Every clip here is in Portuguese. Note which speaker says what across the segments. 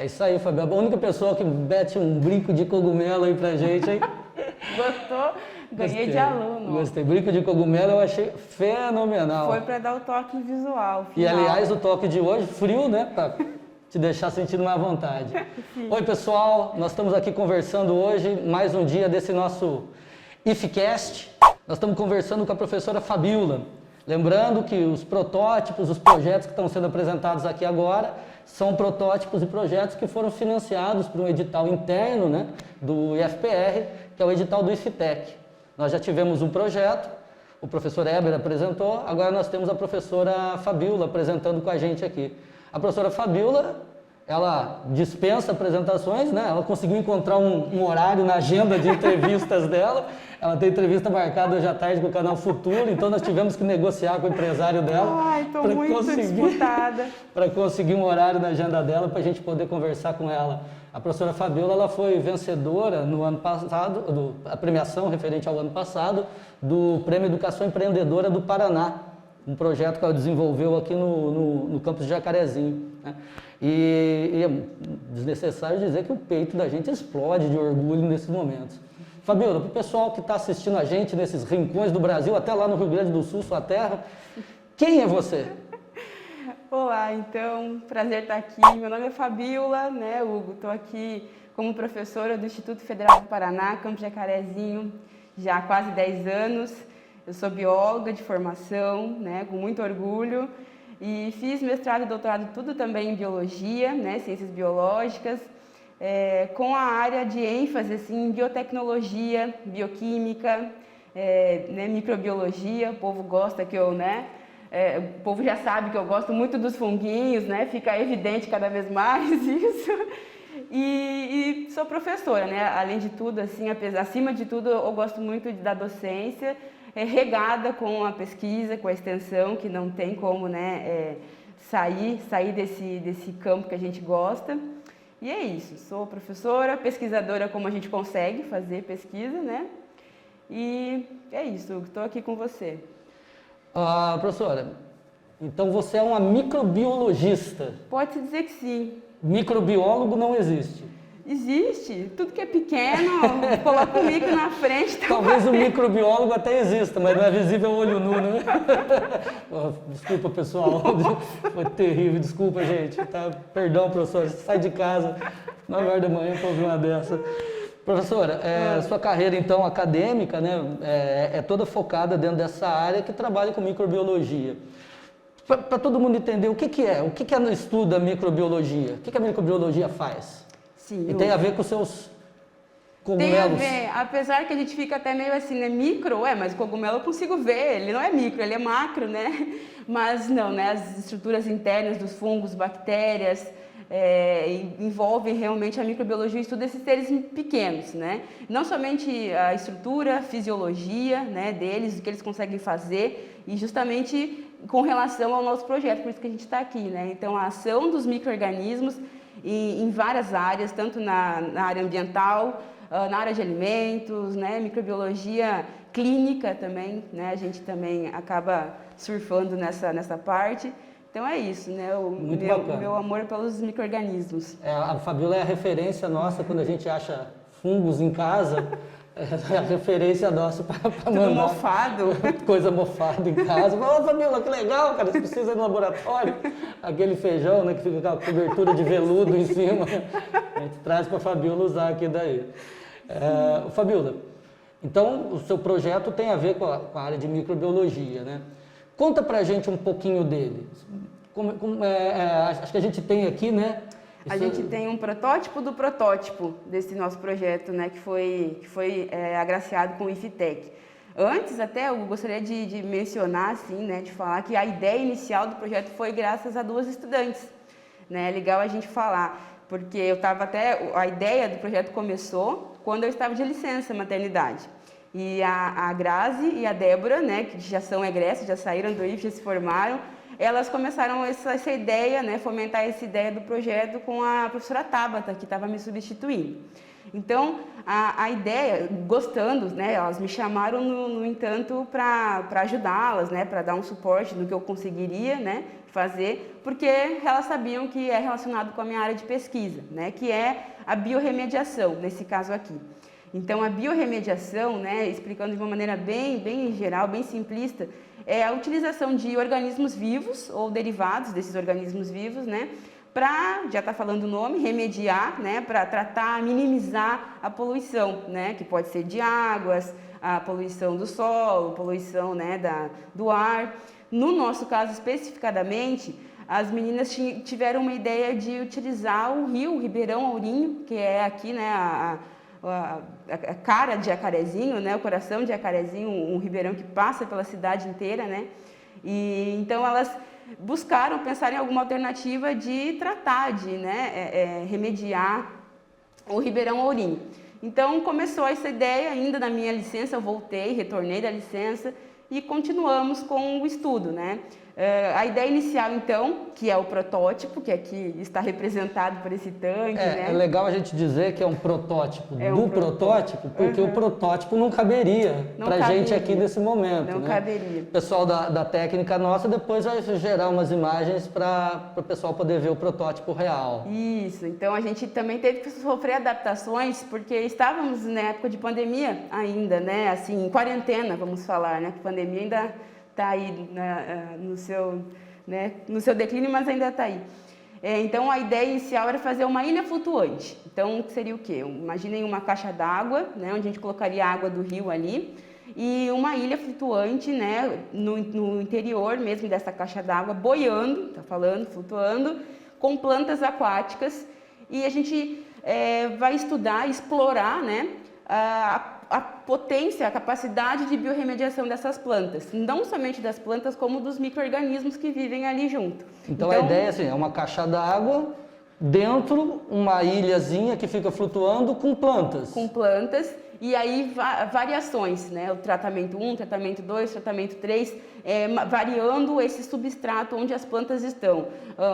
Speaker 1: É isso aí, Fabiola. A única pessoa que mete um brinco de cogumelo aí pra gente, hein?
Speaker 2: Gostou? Ganhei
Speaker 1: Gostei,
Speaker 2: de aluno.
Speaker 1: Gostei. Brinco de cogumelo eu achei fenomenal.
Speaker 2: Foi para dar o toque visual.
Speaker 1: E
Speaker 2: Final.
Speaker 1: aliás, o toque de hoje, frio, né? Pra te deixar sentindo mais vontade. Oi, pessoal. Nós estamos aqui conversando hoje, mais um dia desse nosso IFCast. Nós estamos conversando com a professora Fabiola. Lembrando que os protótipos, os projetos que estão sendo apresentados aqui agora, são protótipos e projetos que foram financiados por um edital interno, né, do IFPR, que é o edital do IFTEC. Nós já tivemos um projeto, o professor Eber apresentou, agora nós temos a professora Fabiola apresentando com a gente aqui. A professora Fabiola, ela dispensa apresentações, né? Ela conseguiu encontrar um horário na agenda de entrevistas dela. Ela tem entrevista marcada hoje à tarde com o canal Futuro, então nós tivemos que negociar com o empresário dela.
Speaker 2: Ai, estou muito disputada.
Speaker 1: Para conseguir um horário na agenda dela, para a gente poder conversar com ela. A professora Fabiola, ela foi vencedora no ano passado, a premiação referente ao ano passado, do Prêmio Educação Empreendedora do Paraná, um projeto que ela desenvolveu aqui no campus de Jacarezinho, né? E é desnecessário dizer que o peito da gente explode de orgulho nesses momentos. Fabiola, para o pessoal que está assistindo a gente nesses rincões do Brasil, até lá no Rio Grande do Sul, sua terra, quem é você?
Speaker 2: Olá, então, prazer estar aqui. Meu nome é Fabiola, né, Hugo? Estou aqui como professora do Instituto Federal do Paraná, Campus Jacarezinho, já há quase 10 anos. Eu sou bióloga de formação, né, com muito orgulho, e fiz mestrado e doutorado tudo também em biologia, né, ciências biológicas, com a área de ênfase assim, em biotecnologia, bioquímica, né, microbiologia. O povo gosta que eu, né, o povo já sabe que eu gosto muito dos funguinhos, né, fica evidente cada vez mais isso. E sou professora, né, além de tudo, assim, acima de tudo, eu gosto muito da docência, regada com a pesquisa, com a extensão, que não tem como, né, sair desse campo que a gente gosta. E é isso, sou professora, pesquisadora, como a gente consegue fazer pesquisa, né? E é isso, estou aqui com você.
Speaker 1: Professora, então você é uma microbiologista.
Speaker 2: Pode-se dizer que sim.
Speaker 1: Microbiólogo não existe.
Speaker 2: Existe, tudo que é pequeno, coloca o micro na frente. Tá.
Speaker 1: Talvez o microbiólogo até exista, mas não é visível ao olho nu, né? Desculpa, pessoal, foi terrível, desculpa, gente. Tá? Perdão, professora, você sai de casa 9 horas da manhã para ouvir uma dessa. Professora, sua carreira então acadêmica, né, é toda focada dentro dessa área que trabalha com microbiologia. Para todo mundo entender o que é o estudo da microbiologia, o que a microbiologia faz?
Speaker 2: Sim,
Speaker 1: e tem a ver com os seus cogumelos.
Speaker 2: Tem a ver, apesar que a gente fica até meio assim, né, micro, mas o cogumelo eu consigo ver, ele não é micro, ele é macro, né? Mas não, né, as estruturas internas dos fungos, bactérias, envolvem realmente a microbiologia, o estudo desses seres pequenos, né? Não somente a estrutura, a fisiologia, né, deles, o que eles conseguem fazer, e justamente com relação ao nosso projeto, por isso que a gente está aqui, né? Então, a ação dos micro-organismos em várias áreas, tanto na área ambiental, na área de alimentos, né, microbiologia clínica também, né, a gente também acaba surfando nessa parte. Então é isso, né, o meu amor pelos micro-organismos.
Speaker 1: A Fabiola é a referência nossa quando a gente acha fungos em casa, é a referência nossa para mandar.
Speaker 2: Tudo mofado.
Speaker 1: Coisa mofada em casa. Fala, Fabiola, que legal, cara, você precisa ir no laboratório. Aquele feijão, né, que fica com a cobertura de veludo em cima. A gente traz para a Fabiola usar aqui daí. Fabiola, então o seu projeto tem a ver com a área de microbiologia, né? Conta pra gente um pouquinho dele. Acho que a gente tem aqui, né?
Speaker 2: A gente tem um protótipo do protótipo desse nosso projeto, né, que foi agraciado com o IFTEC. Antes, até, eu gostaria de mencionar, assim, né, de falar que a ideia inicial do projeto foi graças a 2 estudantes. Né? É legal a gente falar, porque a ideia do projeto começou quando eu estava de licença maternidade. E a Grazi e a Débora, né, que já são egressas, já saíram do IF, já se formaram, elas começaram essa ideia, né, fomentar essa ideia do projeto com a professora Tabata, que estava me substituindo. Então, a ideia, gostando, né, elas me chamaram, no entanto, para ajudá-las, né, para dar um suporte no que eu conseguiria, né, fazer, porque elas sabiam que é relacionado com a minha área de pesquisa, né, que é a biorremediação, nesse caso aqui. Então, a biorremediação, né, explicando de uma maneira bem geral, bem simplista, é a utilização de organismos vivos ou derivados desses organismos vivos, né, para, já está falando o nome, remediar, né, para tratar, minimizar a poluição, né, que pode ser de águas, a poluição do solo, poluição, né, do ar. No nosso caso, especificadamente, as meninas tiveram uma ideia de utilizar o rio, o Ribeirão Ourinho, que é aqui, né, a cara de Jacarezinho, né, o coração de Jacarezinho, um ribeirão que passa pela cidade inteira, né, e então elas buscaram pensar em alguma alternativa de tratar, de, né, remediar o Ribeirão Ourinho. Então começou essa ideia ainda na minha licença, eu voltei, retornei da licença e continuamos com o estudo, né. A ideia inicial, então, que é o protótipo, que aqui está representado por esse tanque, né?
Speaker 1: É legal a gente dizer que é um protótipo protótipo, porque o protótipo não caberia para a gente aqui nesse momento.
Speaker 2: Não caberia.
Speaker 1: O pessoal da técnica nossa depois vai gerar umas imagens para o pessoal poder ver o protótipo real.
Speaker 2: Isso, então a gente também teve que sofrer adaptações, porque estávamos na época de pandemia ainda, né? Assim, em quarentena, vamos falar, né? Que a pandemia ainda está aí no seu declínio, mas ainda está aí. Então, a ideia inicial era fazer uma ilha flutuante. Então, seria o quê? Imaginem uma caixa d'água, né, onde a gente colocaria a água do rio ali, e uma ilha flutuante, né, no interior mesmo dessa caixa d'água, boiando, tá falando, flutuando, com plantas aquáticas. E a gente vai estudar, explorar, né, a potência, a capacidade de biorremediação dessas plantas, não somente das plantas, como dos micro-organismos que vivem ali junto.
Speaker 1: Então a ideia assim, é uma caixa d'água, dentro uma ilhazinha que fica flutuando com plantas.
Speaker 2: Com plantas, e aí variações, né? O tratamento 1, tratamento 2, tratamento 3, variando esse substrato onde as plantas estão.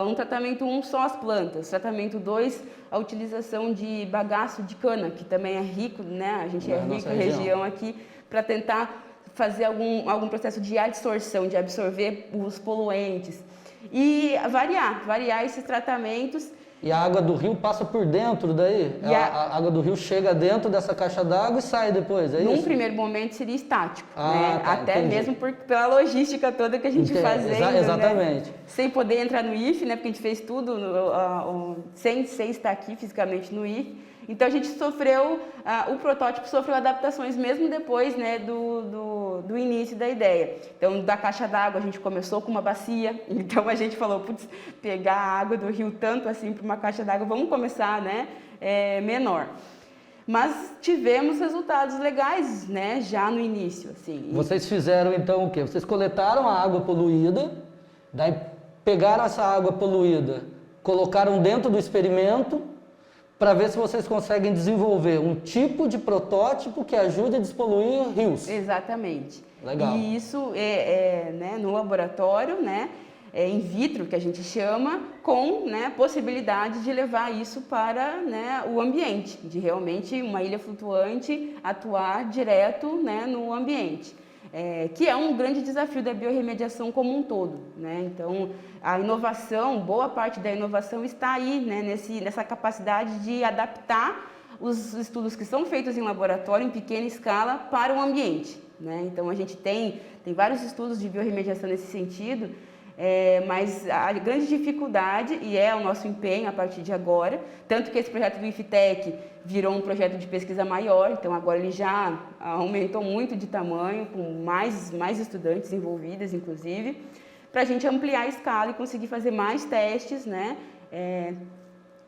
Speaker 2: Um tratamento 1 só as plantas, tratamento 2 a utilização de bagaço de cana, que também é rico, né? A gente é rico em região aqui, para tentar fazer algum processo de adsorção, de absorver os poluentes. E variar esses tratamentos.
Speaker 1: E a água do rio passa por dentro daí? A água do rio chega dentro dessa caixa d'água e sai depois, é isso?
Speaker 2: Num primeiro momento seria estático, né?
Speaker 1: Tá,
Speaker 2: até
Speaker 1: entendi.
Speaker 2: mesmo pela logística toda que a gente fazendo,
Speaker 1: exatamente.
Speaker 2: Né? Sem poder entrar no IF, né? Porque a gente fez tudo sem estar aqui fisicamente no IF. Então a gente sofreu, o protótipo sofreu adaptações mesmo depois, né, do início da ideia. Então da caixa d'água a gente começou com uma bacia, então a gente falou, putz, pegar a água do rio tanto assim para uma caixa d'água, vamos começar, né, menor. Mas tivemos resultados legais, né, já no início, assim.
Speaker 1: Vocês fizeram então o quê? Vocês coletaram a água poluída, daí pegaram essa água poluída, colocaram dentro do experimento, para ver se vocês conseguem desenvolver um tipo de protótipo que ajude a despoluir rios.
Speaker 2: Exatamente.
Speaker 1: Legal.
Speaker 2: E isso né, no laboratório, né, in vitro, que a gente chama, com, né, possibilidade de levar isso para, né, o ambiente, de realmente uma ilha flutuante atuar direto, né, no ambiente. Que é um grande desafio da biorremediação como um todo, né? Então, a inovação, boa parte da inovação está aí, né? Nessa capacidade de adaptar os estudos que são feitos em laboratório, em pequena escala, para o ambiente, né? Então, a gente tem vários estudos de biorremediação nesse sentido, mas a grande dificuldade, e é o nosso empenho a partir de agora, tanto que esse projeto do IFTEC virou um projeto de pesquisa maior, então agora ele já aumentou muito de tamanho, com mais estudantes envolvidas, inclusive, para a gente ampliar a escala e conseguir fazer mais testes, né,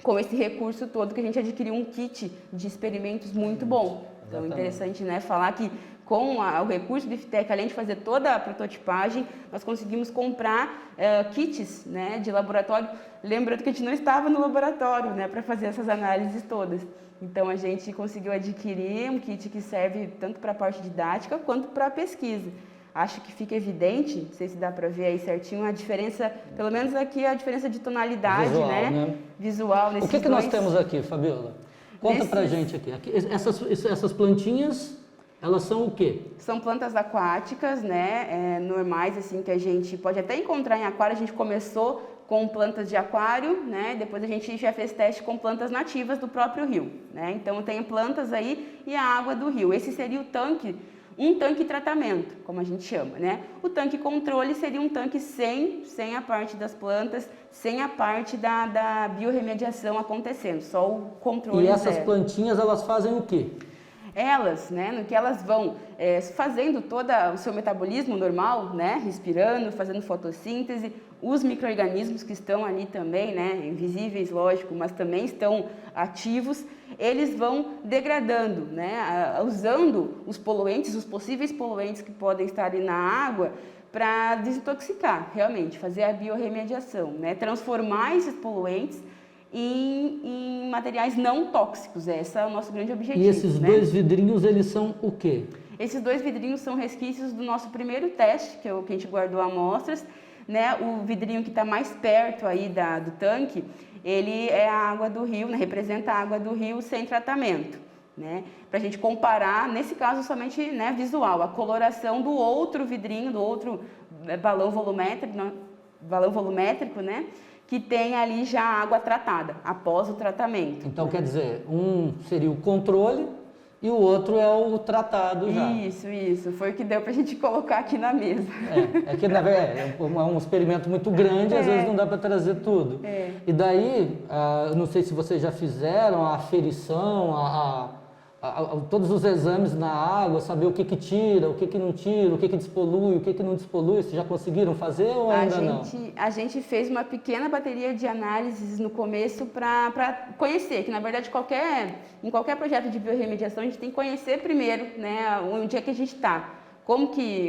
Speaker 2: com esse recurso todo que a gente adquiriu um kit de experimentos muito bom. Então é interessante, né, falar que com o recurso do IFTEC, além de fazer toda a prototipagem, nós conseguimos comprar kits, né, de laboratório, lembrando que a gente não estava no laboratório, né, para fazer essas análises todas. Então a gente conseguiu adquirir um kit que serve tanto para a parte didática quanto para a pesquisa. Acho que fica evidente, não sei se dá para ver aí certinho, a diferença, pelo menos aqui a diferença de tonalidade,
Speaker 1: visual,
Speaker 2: né? Visual nesses
Speaker 1: O que nós temos aqui, Fabiola? Conta pra gente aqui. Essas plantinhas, elas são o quê?
Speaker 2: São plantas aquáticas, né, normais, assim, que a gente pode até encontrar em aquário. A gente começou com plantas de aquário, né, depois a gente já fez teste com plantas nativas do próprio rio, né. Então tem plantas aí e a água do rio. Esse seria o tanque, um tanque tratamento, como a gente chama, né. O tanque controle seria um tanque sem a parte das plantas, sem a parte da biorremediação acontecendo, só o controle.
Speaker 1: E essas
Speaker 2: zero.
Speaker 1: plantinhas, elas fazem o quê?
Speaker 2: Elas, né, no que elas vão fazendo todo o seu metabolismo normal, né, respirando, fazendo fotossíntese, os micro-organismos que estão ali também, né, invisíveis, lógico, mas também estão ativos, eles vão degradando, né, usando os poluentes, os possíveis poluentes que podem estar ali na água para desintoxicar, realmente, fazer a biorremediação, né, transformar esses poluentes em materiais não tóxicos. Esse é o nosso grande objetivo.
Speaker 1: E esses dois vidrinhos, eles são o quê?
Speaker 2: Esses dois vidrinhos são resquícios do nosso primeiro teste, que a gente guardou amostras, né? O vidrinho que está mais perto aí do tanque, ele é a água do rio, né? Representa a água do rio sem tratamento, né? Para a gente comparar, nesse caso somente, né, visual, a coloração do outro vidrinho, do outro balão volumétrico, né? Que tem ali já a água tratada, após o tratamento.
Speaker 1: Então, quer dizer, um seria o controle e o outro é o tratado já.
Speaker 2: Isso. Foi o que deu pra gente colocar aqui na mesa.
Speaker 1: É que, na verdade, é um experimento muito grande, às vezes não dá para trazer tudo. E daí, não sei se vocês já fizeram a aferição, todos os exames na água, saber o que tira, o que não tira, o que despolui, o que não despolui. Vocês já conseguiram fazer ou ainda não?
Speaker 2: A gente fez uma pequena bateria de análises no começo para conhecer, que na verdade em qualquer projeto de biorremediação a gente tem que conhecer primeiro, né, onde é que a gente está,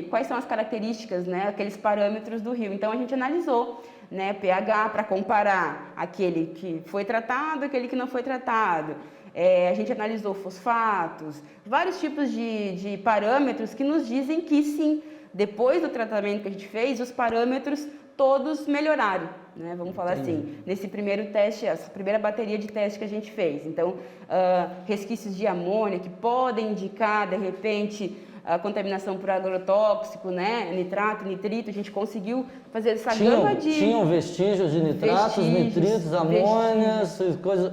Speaker 2: quais são as características, né, aqueles parâmetros do rio. Então a gente analisou, né, pH para comparar aquele que foi tratado, aquele que não foi tratado. A gente analisou fosfatos, vários tipos de parâmetros que nos dizem que sim, depois do tratamento que a gente fez, os parâmetros todos melhoraram, né? Vamos falar assim, nesse primeiro teste, essa primeira bateria de teste que a gente fez. Então, resquícios de amônia que podem indicar, de repente, a contaminação por agrotóxico, né? Nitrato, nitrito, a gente conseguiu fazer essa gama de...
Speaker 1: Tinham vestígios de nitratos, nitritos, amônias, coisas...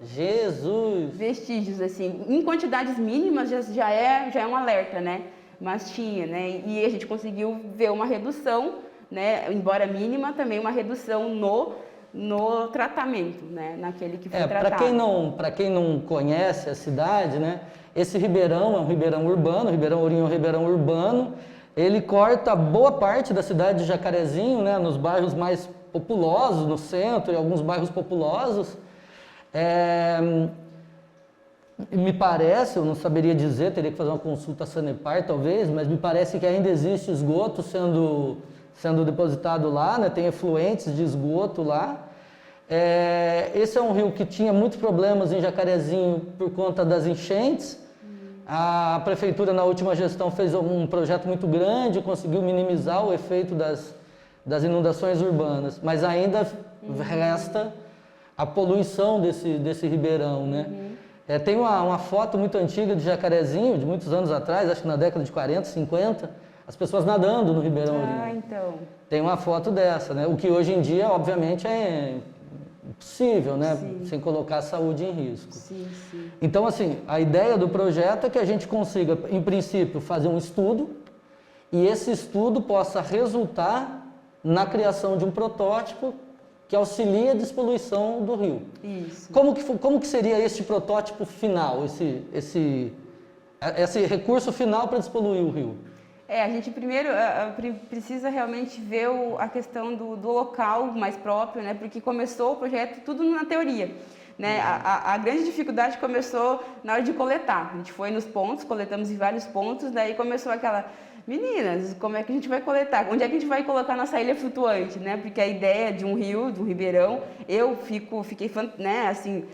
Speaker 1: Jesus!
Speaker 2: Vestígios, assim, em quantidades mínimas já é um alerta, né? Mas tinha, né? E a gente conseguiu ver uma redução, né? Embora mínima, também uma redução no tratamento, né? Naquele que foi tratado.
Speaker 1: Para quem não conhece a cidade, né? Esse ribeirão é um ribeirão urbano, o Ribeirão Ourinho é um ribeirão urbano. Ele corta boa parte da cidade de Jacarezinho, né? Nos bairros mais populosos, no centro e alguns bairros populosos. Me parece, eu não saberia dizer, teria que fazer uma consulta Sanepar talvez, mas me parece que ainda existe esgoto sendo depositado lá, né? Tem efluentes de esgoto lá. Esse é um rio que tinha muitos problemas em Jacarezinho por conta das enchentes. A prefeitura na última gestão fez um projeto muito grande, conseguiu minimizar o efeito das inundações urbanas, mas ainda resta a poluição desse ribeirão, né? Tem uma foto muito antiga de Jacarezinho, de muitos anos atrás, acho que na década de 40, 50, as pessoas nadando no Ribeirão Ourinho.
Speaker 2: Então.
Speaker 1: Tem uma foto dessa, né? O que hoje em dia, obviamente, é impossível, né?
Speaker 2: Sim.
Speaker 1: Sem colocar a saúde em risco.
Speaker 2: Sim.
Speaker 1: Então, assim, a ideia do projeto é que a gente consiga, em princípio, fazer um estudo e esse estudo possa resultar na criação de um protótipo que auxilia a despoluição do rio.
Speaker 2: Isso.
Speaker 1: Como que seria este protótipo final, esse recurso final para despoluir o rio?
Speaker 2: A gente primeiro precisa realmente ver a questão do local mais próprio, né? Porque começou o projeto tudo na teoria, né? A grande dificuldade começou na hora de coletar. A gente foi nos pontos, coletamos em vários pontos, daí começou aquela... Meninas, como é que a gente vai coletar? Onde é que a gente vai colocar nossa ilha flutuante, né? Porque a ideia de um rio, de um ribeirão, fiquei, né, assim,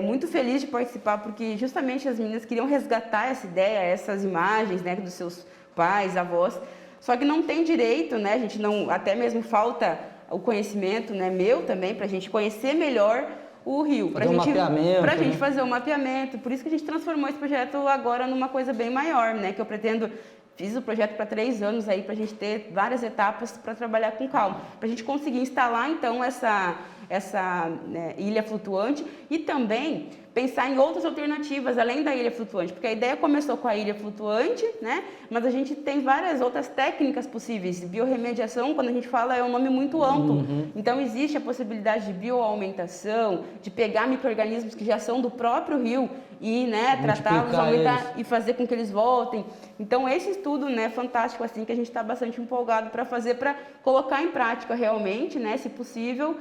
Speaker 2: muito feliz de participar, porque justamente as meninas queriam resgatar essa ideia, essas imagens, né, dos seus pais, avós. Só que não tem direito, né? A gente não, até mesmo falta o conhecimento, né, meu também, para a gente conhecer melhor o rio.
Speaker 1: Fazer um mapeamento,
Speaker 2: Para a gente
Speaker 1: né?
Speaker 2: fazer o mapeamento. Por isso que a gente transformou esse projeto agora numa coisa bem maior, né? Que eu pretendo... Fiz o projeto para 3 anos aí, para a gente ter várias etapas para trabalhar com calma. Para a gente conseguir instalar, então, essa ilha flutuante e também pensar em outras alternativas além da ilha flutuante, porque a ideia começou com a ilha flutuante, né? Mas a gente tem várias outras técnicas possíveis. Biorremediação, quando a gente fala, é um nome muito amplo. Então existe a possibilidade de bioaumentação, de pegar micro-organismos que já são do próprio rio e, né, tratá-los, aumentar e fazer com que eles voltem. Então esse estudo, né, fantástico assim, que a gente está bastante empolgado para fazer, para colocar em prática realmente, né, se possível.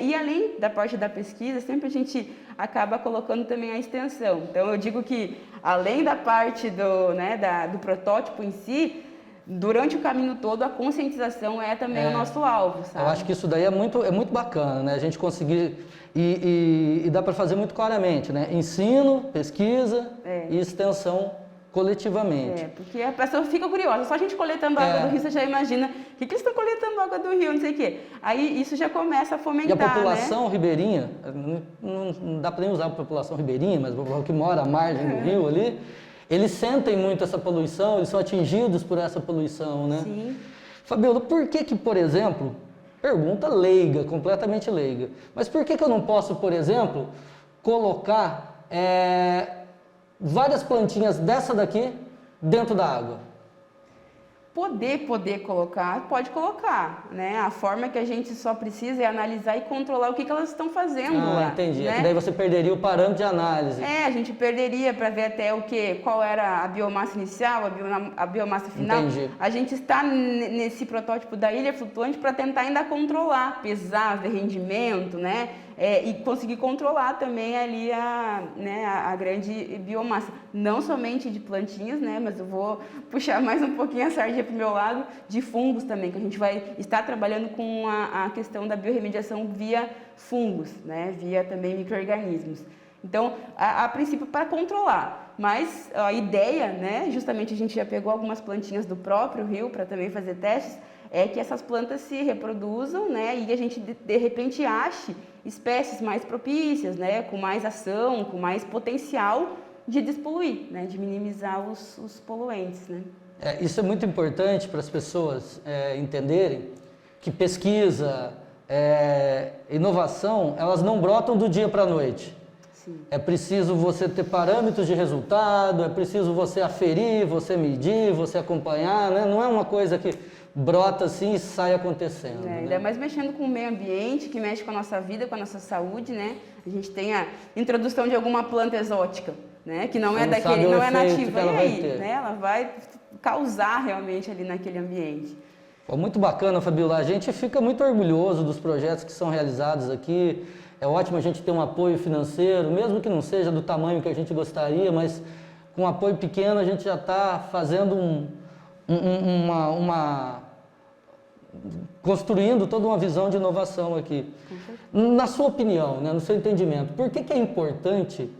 Speaker 2: E além da parte da pesquisa, sempre a gente acaba colocando também a extensão. Então, eu digo que, além da parte do protótipo em si, durante o caminho todo, a conscientização é também o nosso alvo, sabe?
Speaker 1: Eu acho que isso daí é muito bacana, né? A gente conseguir... E dá para fazer muito claramente, né? Ensino, pesquisa e extensão coletivamente.
Speaker 2: Porque a pessoa fica curiosa, só a gente coletando água do rio, você já imagina, o que eles estão coletando água do rio, não sei o quê. Aí isso já começa a fomentar,
Speaker 1: e a população ribeirinha, não dá para nem usar a população ribeirinha, mas o que mora à margem do rio ali, eles sentem muito essa poluição, eles são atingidos por essa poluição, né?
Speaker 2: Sim.
Speaker 1: Fabiola, por que, por exemplo, pergunta leiga, completamente leiga, mas por que eu não posso, por exemplo, colocar várias plantinhas dessa daqui dentro da água?
Speaker 2: Poder colocar, pode colocar, né? A forma que a gente só precisa é analisar e controlar o que elas estão fazendo lá.
Speaker 1: Entendi.
Speaker 2: Né?
Speaker 1: É que daí você perderia o parâmetro de análise.
Speaker 2: A gente perderia para ver até qual era a biomassa inicial, a biomassa final.
Speaker 1: Entendi.
Speaker 2: A gente está nesse protótipo da ilha flutuante para tentar ainda controlar, pesar, ver rendimento, né? E conseguir controlar também ali a grande biomassa. Não somente de plantinhas, né? Mas eu vou puxar mais um pouquinho a sardinha para o meu lado, de fungos também, que a gente vai estar trabalhando com a questão da biorremediação via fungos, né? Via também micro-organismos. Então, a princípio, para controlar, mas a ideia, né? Justamente a gente já pegou algumas plantinhas do próprio rio para também fazer testes, é que essas plantas se reproduzam, né? E a gente, de repente, ache espécies mais propícias, né? Com mais ação, com mais potencial de despoluir, né? De minimizar os poluentes, né?
Speaker 1: Isso é muito importante para as pessoas entenderem que pesquisa, inovação, elas não brotam do dia para a noite.
Speaker 2: Sim.
Speaker 1: É preciso você ter parâmetros de resultado, é preciso você aferir, você medir, você acompanhar, né? Não é uma coisa que brota assim e sai acontecendo.
Speaker 2: Ainda mais mexendo com o meio ambiente, que mexe com a nossa vida, com a nossa saúde, né? A gente tem a introdução de alguma planta exótica, né? Que não é daquele, não é nativa. E aí, né? Ela vai causar realmente ali naquele ambiente.
Speaker 1: Muito bacana, Fabiola. A gente fica muito orgulhoso dos projetos que são realizados aqui. É ótimo a gente ter um apoio financeiro, mesmo que não seja do tamanho que a gente gostaria, mas com um apoio pequeno a gente já está fazendo construindo toda uma visão de inovação aqui. Na sua opinião, né, no seu entendimento, por que é importante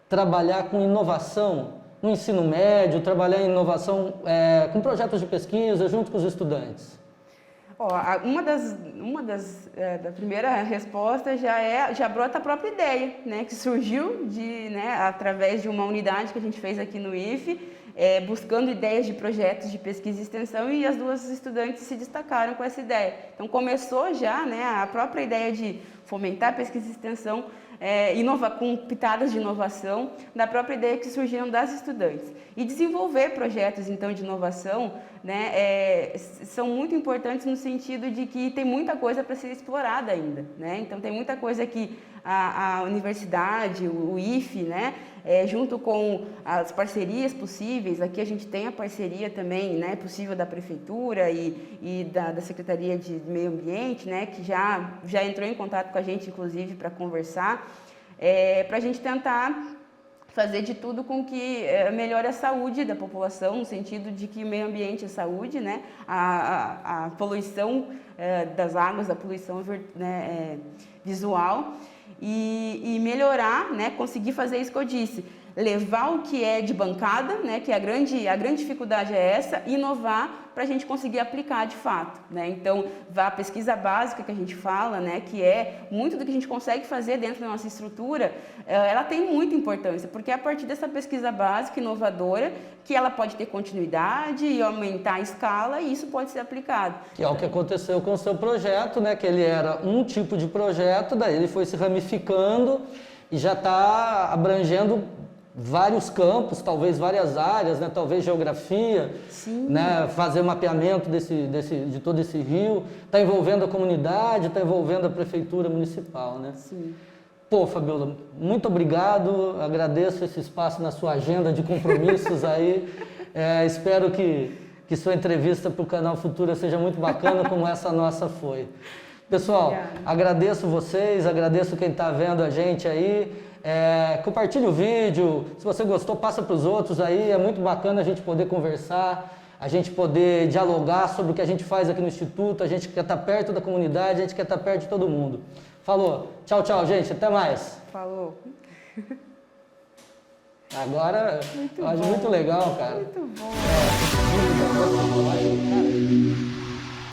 Speaker 1: trabalhar com inovação no ensino médio, trabalhar em inovação com projetos de pesquisa junto com os estudantes?
Speaker 2: Da primeira resposta já brota a própria ideia, né, que surgiu através de uma unidade que a gente fez aqui no IFE, buscando ideias de projetos de pesquisa e extensão, e as duas estudantes se destacaram com essa ideia. Então começou já, né, a própria ideia de fomentar a pesquisa e extensão, com pitadas de inovação, da própria ideia que surgiram das estudantes. E desenvolver projetos, então, de inovação, né, são muito importantes no sentido de que tem muita coisa para ser explorada ainda, né? Então, tem muita coisa que a universidade, o IFE, né, junto com as parcerias possíveis, aqui a gente tem a parceria também, né, possível da Prefeitura e da Secretaria de Meio Ambiente, né, que já entrou em contato com a gente, inclusive, para conversar, para a gente tentar fazer de tudo com que melhore a saúde da população, no sentido de que o meio ambiente é saúde, né, a poluição das águas, a poluição visual, e melhorar, né, conseguir fazer isso que eu disse, levar o que é de bancada, né, que a grande dificuldade é essa, inovar para a gente conseguir aplicar de fato, né? Então, a pesquisa básica que a gente fala, né, que é muito do que a gente consegue fazer dentro da nossa estrutura, ela tem muita importância, porque é a partir dessa pesquisa básica, inovadora, que ela pode ter continuidade e aumentar a escala e isso pode ser aplicado.
Speaker 1: Que é o que aconteceu com o seu projeto, né? Que ele era um tipo de projeto, daí ele foi se ramificando e já está abrangendo vários campos, talvez várias áreas, né? Talvez geografia, né? Fazer mapeamento de todo esse rio, está envolvendo a comunidade, está envolvendo a prefeitura municipal, né?
Speaker 2: Sim.
Speaker 1: Pô, Fabiola, muito obrigado, agradeço esse espaço na sua agenda de compromissos aí, espero que sua entrevista para o Canal Futura seja muito bacana, como essa nossa foi. Pessoal, agradeço vocês, agradeço quem está vendo a gente aí, compartilhe o vídeo, se você gostou, passa para os outros aí, é muito bacana a gente poder conversar, a gente poder dialogar sobre o que a gente faz aqui no Instituto, a gente quer estar perto da comunidade, a gente quer estar perto de todo mundo. Falou. Tchau, tchau, gente. Até mais.
Speaker 2: Falou.
Speaker 1: Agora, eu acho muito legal, cara.
Speaker 2: Muito bom.